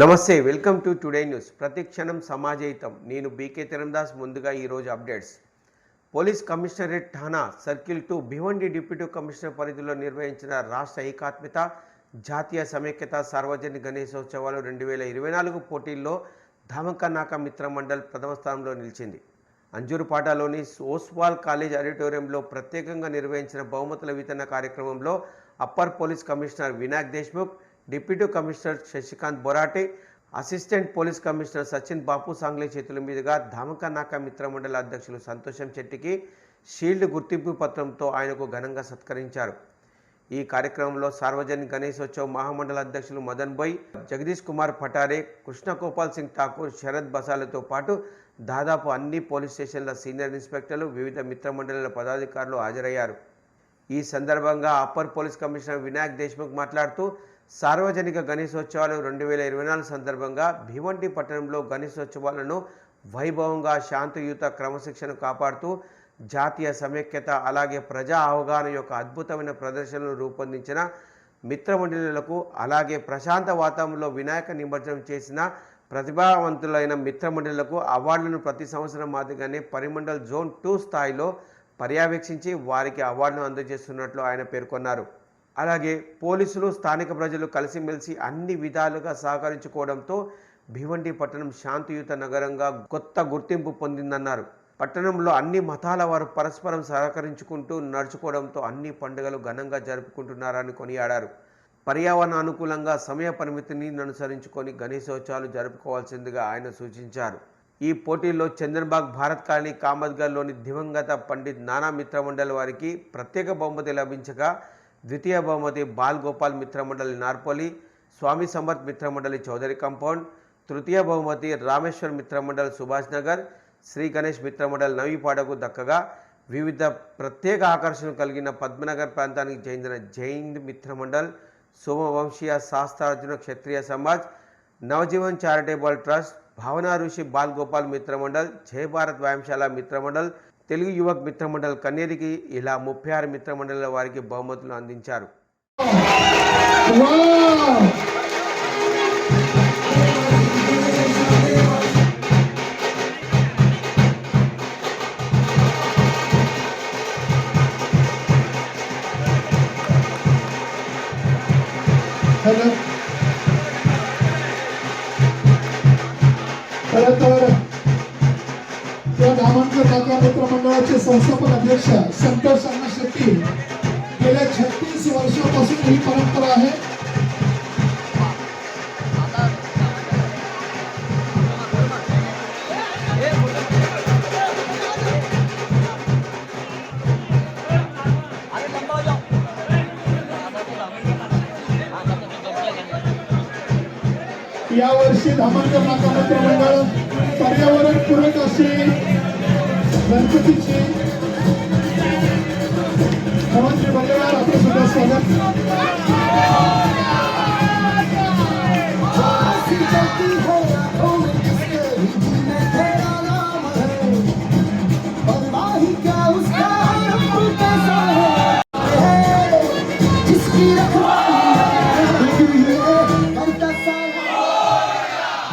నమస్తే welcome to today news. ప్రతిక్షణం సమాజహితం. నేను బీకే తిరందాస్. ముందుగా ఈరోజు updates. Police commissionerate Thane circle 2 Bhiwandi deputy commissioner పరిధిలో నిర్వహించిన రాష్ట్ర ఏకాత్మత జాతీయ సమైక్యత సార్వజనిక గణేశోత్సవాలు 2024 పోటీల్లో ధామకనాక మిత్ర మండల్ ప్రథమ స్థానంలో నిలిచింది. అంజూరుపాటలోని ఓస్వాల్ కాలేజ్ ఆడిటోరియంలో ప్రత్యేకంగా నిర్వహించిన బహుమతుల వితరణ కార్యక్రమంలో అప్పర్ police commissioner Vinayak Deshmukh, deputy commissioner Shashikant Borate, assistant police commissioner Sachin Bapu Sangle చేతుల మీదుగా ధామకనాక మిత్రమండలి అధ్యక్షులు సంతోషం చెట్టికి షీల్డ్ గుర్తింపు పత్రంతో ఆయనకు ఘనంగా సత్కరించారు. ఈ కార్యక్రమంలో సార్వజనిక గణేశోత్సవ మహామండల అధ్యక్షులు మదన్ భాయ్, జగదీష్ కుమార్ పటారే, కృష్ణగోపాల్ సింగ్ ఠాకూర్, శరత్ బసాలతో పాటు దాదాపు అన్ని పోలీస్ స్టేషన్ల సీనియర్ ఇన్స్పెక్టర్లు, వివిధ మిత్రమండలిల పదాధికారులు హాజరయ్యారు. ఈ సందర్భంగా upper police commissioner Vinayak Deshmukh మాట్లాడుతూ సార్వజనిక గణేశోత్సవాలు 2024 సందర్భంగా భివండి పట్టణంలో గణేశోత్సవాలను వైభవంగా శాంతియుత క్రమశిక్షణ కాపాడుతూ జాతీయ సమైక్యత అలాగే ప్రజా అవగాహన యొక్క అద్భుతమైన ప్రదర్శనలు రూపొందించిన మిత్రమండలులకు అలాగే ప్రశాంత వాతావరణంలో వినాయక నిమజ్జనం చేసిన ప్రతిభావంతులైన మిత్రమండలులకు అవార్డులను ప్రతి సంవత్సరం మాదిరిగానే పరిమండల్ జోన్ 2 స్థాయిలో పర్యవేక్షించి వారికి అవార్డును అందజేస్తున్నట్లు ఆయన పేర్కొన్నారు. అలాగే పోలీసులు, స్థానిక ప్రజలు కలిసిమెలిసి అన్ని విధాలుగా సహకరించుకోవడంతో భివండి పట్టణం శాంతియుత నగరంగా కొత్త గుర్తింపు పొందిందన్నారు. పట్టణంలో అన్ని మతాల వారు పరస్పరం సహకరించుకుంటూ నడుచుకోవడంతో అన్ని పండుగలు ఘనంగా జరుపుకుంటున్నారని కొనియాడారు. పర్యావరణ అనుకూలంగా సమయ పరిమితిని అనుసరించుకొని గణేశోత్సవాలు జరుపుకోవాల్సిందిగా ఆయన సూచించారు. ఈ పోటీల్లో చంద్రబాగ్ భారత్ కాలనీ కామత్గర్లోని దివంగత పండిత్ నానా మిత్రమండలి వారికి ప్రత్యేక బహుమతి లభించగా, ద్వితీయ బహుమతి బాల్ గోపాల్ మిత్రమండలి నార్పల్లి, స్వామి సమర్థ్ మిత్రమండలి చౌదరి కాంపౌండ్, తృతీయ బహుమతి రామేశ్వర్ మిత్రమండలి సుభాష్ నగర్, శ్రీ గణేష్ మిత్రమండలి నవీపాడకు దక్కగా, వివిధ ప్రత్యేక ఆకర్షణ కలిగిన పద్మనగర్ ప్రాంతానికి చెందిన జైన్ మిత్రమండల్, సోమవంశీయ శాస్త్రార్జున క్షత్రియ సమాజ్, నవజీవన్ చారిటబుల్ ట్రస్ట్, భావనా ఋషి బాల్ గోపాల్ మిత్రమండల్, జయ భారత్ వ్యాయామశాల మిత్రమండల్, తెలుగు యువక్ మిత్రమండల్ కన్నేరికి ఇలా 36 మిత్రమండల వారికి బహుమతులు అందించారు. या धामणकर मित्र मंडळाचे संस्थापक अध्यक्ष संतोष अण्णा शेट्टी गेल्या 36 वर्षापासून ही परंपरा आहे. या वर्षी धामणकर नाका मित्र मंडळ पर्यावरण पूरक अशी गणपतीची मुख्यमंत्री बंडेवार आपलं सुद्धा स्वागत.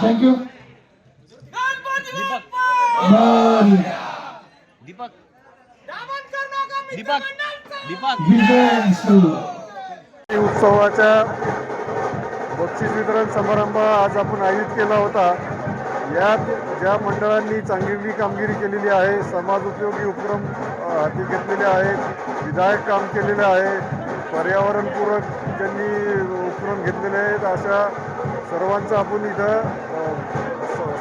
थँक्यू. दीपक दीपक दीपक उत्सवाच्या बक्षीस वितरण समारंभ आज आपण आयोजित केला होता. यात ज्या मंडळांनी चांगली कामगिरी केलेली आहे, समाज उपयोगी उपक्रम हाती घेतलेले आहेत, विधायक काम केलेले आहे, पर्यावरणपूरक ज्यांनी उपक्रम घेतलेले आहेत, अशा सर्वांचा आपण इथं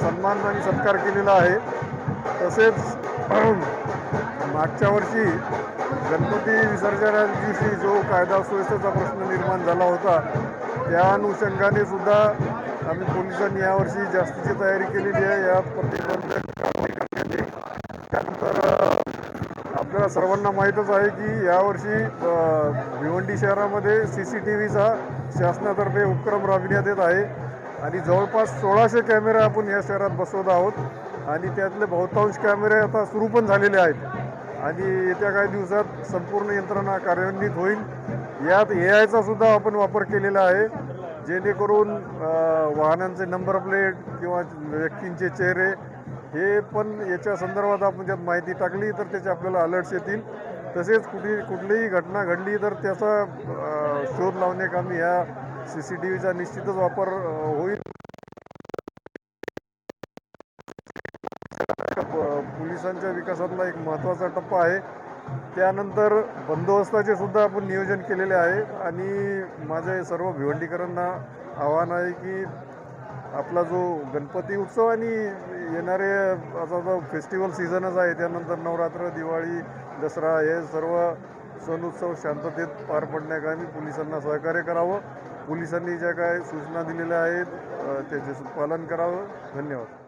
सन्मान आणि सत्कार केलेला आहे. तसेच मागच्या वर्षी गणपती विसर्जनाच्या दिवशी जो कायदा सुव्यवस्थेचा प्रश्न निर्माण झाला होता, त्या अनुषंगाने सुद्धा आम्ही पोलिसांनी यावर्षी जास्तीची तयारी केलेली आहे. या प्रतिबंधक कारवाई करण्याची. त्यानंतर आपल्याला सर्वांना माहीतच आहे की यावर्षी भिवंडी शहरामध्ये CCTVचा शासनातर्फे उपक्रम राबविण्यात येत आहे आणि जवळपास 1600 कॅमेरे आपण या शहरात बसवत आहोत आणि त्यातले बहुतांश कॅमेरे आता सुरू पण झालेले आहेत आणि येत्या काही दिवसात संपूर्ण यंत्रणा कार्यान्वित होईल. यात AIचा सुद्धा आपण वापर केलेला आहे. जेणेकरून वाहनांचे नंबर प्लेट किंवा व्यक्तींचे चेहरे हे पण याच्या संदर्भात आपण त्यात माहिती टाकली तर त्याचे आपल्याला अलर्ट्स येतील. तसेच कुठलीही घटना घडली तर त्याचा शोध लावण्याकामी ह्या CCTVचा निश्चितच वापर होईल. पोलिसांच्या विकासातला एक महत्त्वाचा टप्पा आहे. त्यानंतर बंदोबस्ताचे सुद्धा आपण नियोजन केलेले आहे आणि माझ्या सर्व भिवंडीकरांना आव्हान आहे की आपला जो गणपती उत्सव आणि येणारे आता जो फेस्टिवल सीझनच आहे, त्यानंतर नवरात्र, दिवाळी, दसरा हे सर्व सण उत्सव शांततेत पार पडण्याकामी पोलिसांना सहकार्य करावं. पोलिसांनी ज्या काय सूचना दिलेल्या आहेत त्याचे पालन करावं. धन्यवाद.